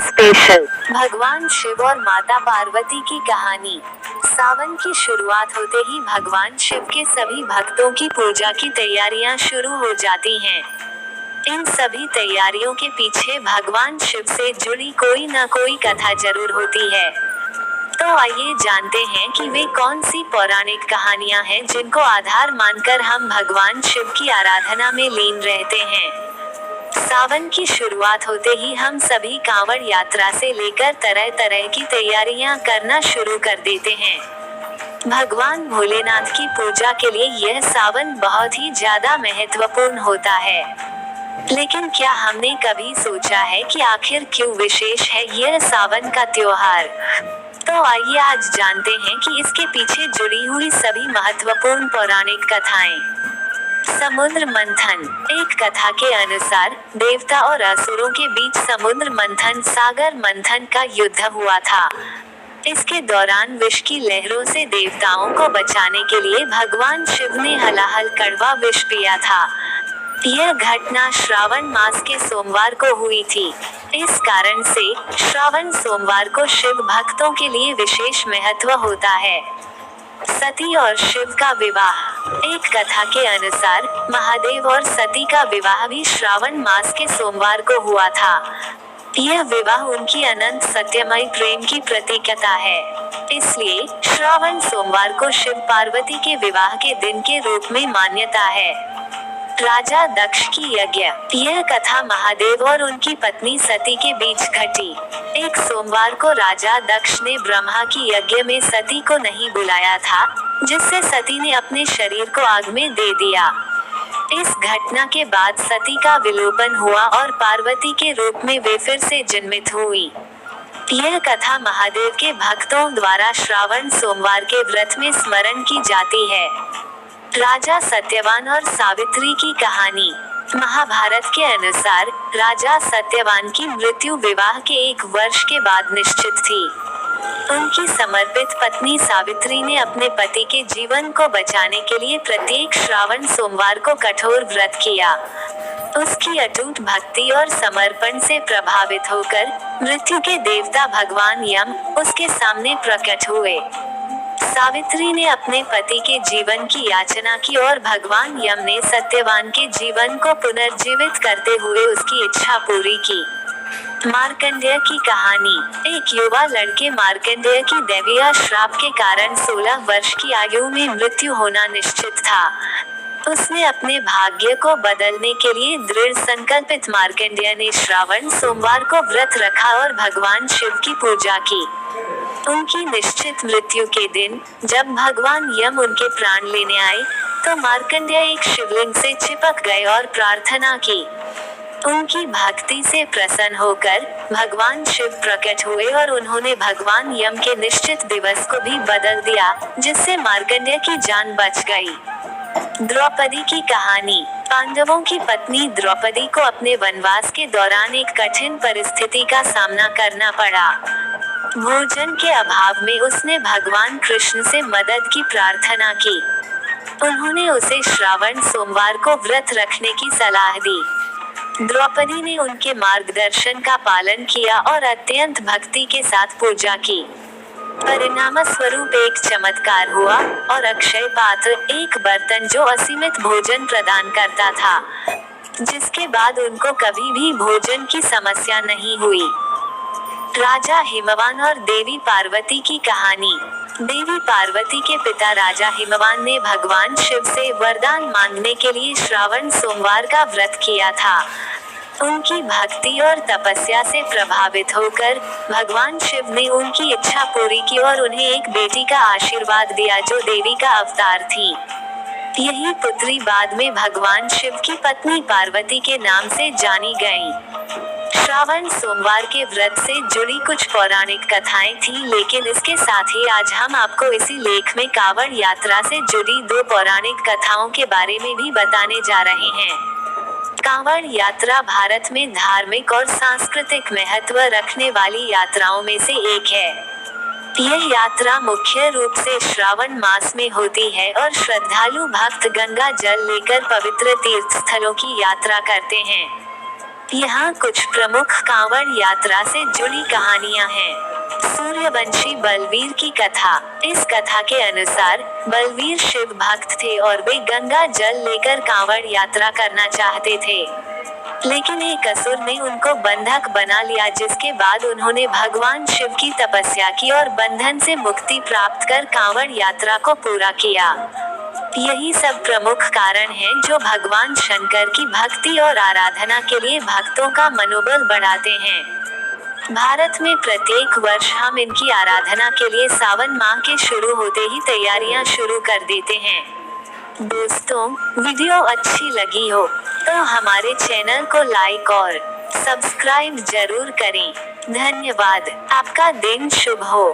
Special. भगवान शिव और माता पार्वती की कहानी। सावन की शुरुआत होते ही भगवान शिव के सभी भक्तों की पूजा की तैयारियां शुरू हो जाती हैं। इन सभी तैयारियों के पीछे भगवान शिव से जुड़ी कोई न कोई कथा जरूर होती है। तो आइए जानते हैं कि वे कौन सी पौराणिक कहानियां हैं जिनको आधार मानकर हम भगवान शिव की आराधना में लीन रहते हैं। सावन की शुरुआत होते ही हम सभी कांवड़ यात्रा से लेकर तरह तरह की तैयारियां करना शुरू कर देते हैं। भगवान भोलेनाथ की पूजा के लिए यह सावन बहुत ही ज्यादा महत्वपूर्ण होता है। लेकिन क्या हमने कभी सोचा है कि आखिर क्यों विशेष है यह सावन का त्योहार? तो आइए आज जानते हैं कि इसके पीछे जुड़ी हुई सभी महत्वपूर्ण पौराणिक कथाएं। समुद्र मंथन। एक कथा के अनुसार देवता और असुरों के बीच समुद्र मंथन सागर मंथन का युद्ध हुआ था। इसके दौरान विष की लहरों से देवताओं को बचाने के लिए भगवान शिव ने हलाहल कड़वा विष पिया था। यह घटना श्रावण मास के सोमवार को हुई थी। इस कारण से श्रावण सोमवार को शिव भक्तों के लिए विशेष महत्व होता है। सती और शिव का विवाह। एक कथा के अनुसार महादेव और सती का विवाह भी श्रावण मास के सोमवार को हुआ था। यह विवाह उनकी अनंत सत्यमय प्रेम की प्रतीकता है। इसलिए श्रावण सोमवार को शिव पार्वती के विवाह के दिन के रूप में मान्यता है। राजा दक्ष की यज्ञ। यह कथा महादेव और उनकी पत्नी सती के बीच घटी। एक सोमवार को राजा दक्ष ने ब्रह्मा की यज्ञ में सती को नहीं बुलाया था, जिससे सती ने अपने शरीर को आग में दे दिया। इस घटना के बाद सती का विलोपन हुआ और पार्वती के रूप में वे फिर से जन्मित हुई। यह कथा महादेव के भक्तों द्वारा श्रावण सोमवार के व्रत में स्मरण की जाती है। राजा सत्यवान और सावित्री की कहानी। महाभारत के अनुसार राजा सत्यवान की मृत्यु विवाह के 1 वर्ष के बाद निश्चित थी। उनकी समर्पित पत्नी सावित्री ने अपने पति के जीवन को बचाने के लिए प्रत्येक श्रावण सोमवार को कठोर व्रत किया। उसकी अटूट भक्ति और समर्पण से प्रभावित होकर मृत्यु के देवता भगवान यम उसके सामने प्रकट हुए। सावित्री ने अपने पति के जीवन की याचना की और भगवान यम ने सत्यवान के जीवन को पुनर्जीवित करते हुए उसकी इच्छा पूरी की। मार्कंडेय की कहानी। एक युवा लड़के मार्कंडेय की दैवीय श्राप के कारण 16 वर्ष की आयु में मृत्यु होना निश्चित था। उसने अपने भाग्य को बदलने के लिए दृढ़ संकल्पित मार्कंडेय ने श्रावण सोमवार को व्रत रखा और भगवान शिव की पूजा की। उनकी निश्चित मृत्यु के दिन जब भगवान यम उनके प्राण लेने आए, तो मार्कंडेय एक शिवलिंग से चिपक गए और प्रार्थना की। उनकी भक्ति से प्रसन्न होकर भगवान शिव प्रकट हुए और उन्होंने भगवान यम के निश्चित दिवस को भी बदल दिया, जिससे मार्कंडेय की जान बच गई। द्रौपदी की कहानी। पांडवों की पत्नी द्रौपदी को अपने वनवास के दौरान एक कठिन परिस्थिति का सामना करना पड़ा। भोजन के अभाव में उसने भगवान कृष्ण से मदद की प्रार्थना की। उन्होंने उसे श्रावण सोमवार को व्रत रखने की सलाह दी। द्रौपदी ने उनके मार्गदर्शन का पालन किया और अत्यंत भक्ति के साथ पूजा की। परिणाम स्वरूप एक चमत्कार हुआ और अक्षय पात्र, एक बर्तन जो असीमित भोजन प्रदान करता था, जिसके बाद उनको कभी भी भोजन की समस्या नहीं हुई। राजा हिमवान और देवी पार्वती की कहानी। देवी पार्वती के पिता राजा हिमवान ने भगवान शिव से वरदान मांगने के लिए श्रावण सोमवार का व्रत किया था। उनकी भक्ति और तपस्या से प्रभावित होकर भगवान शिव ने उनकी इच्छा पूरी की और उन्हें एक बेटी का आशीर्वाद दिया जो देवी का अवतार थी। यही पुत्री बाद में भगवान शिव की पत्नी पार्वती के नाम से जानी गई। श्रावण सोमवार के व्रत से जुड़ी कुछ पौराणिक कथाएं थी, लेकिन इसके साथ ही आज हम आपको इसी लेख में कांवड़ यात्रा से जुड़ी 2 पौराणिक कथाओं के बारे में भी बताने जा रहे हैं। कांवड़ यात्रा भारत में धार्मिक और सांस्कृतिक महत्व रखने वाली यात्राओं में से एक है। यह यात्रा मुख्य रूप से श्रावण मास में होती है और श्रद्धालु भक्त गंगा जल लेकर पवित्र तीर्थ स्थलों की यात्रा करते हैं। यहाँ कुछ प्रमुख कांवड़ यात्रा से जुड़ी कहानियाँ हैं। सूर्यवंशी बलवीर की कथा। इस कथा के अनुसार बलवीर शिव भक्त थे और वे गंगा जल लेकर कांवड़ यात्रा करना चाहते थे, लेकिन एक असुर ने उनको बंधक बना लिया, जिसके बाद उन्होंने भगवान शिव की तपस्या की और बंधन से मुक्ति प्राप्त कर कांवड़ यात्रा को पूरा किया। यही सब प्रमुख कारण हैं जो भगवान शंकर की भक्ति और आराधना के लिए भक्तों का मनोबल बढ़ाते हैं। भारत में प्रत्येक वर्ष हम इनकी आराधना के लिए सावन माह के शुरू होते ही तैयारियां शुरू कर देते हैं। दोस्तों, वीडियो अच्छी लगी हो तो हमारे चैनल को लाइक और सब्सक्राइब जरूर करें। धन्यवाद। आपका दिन शुभ हो।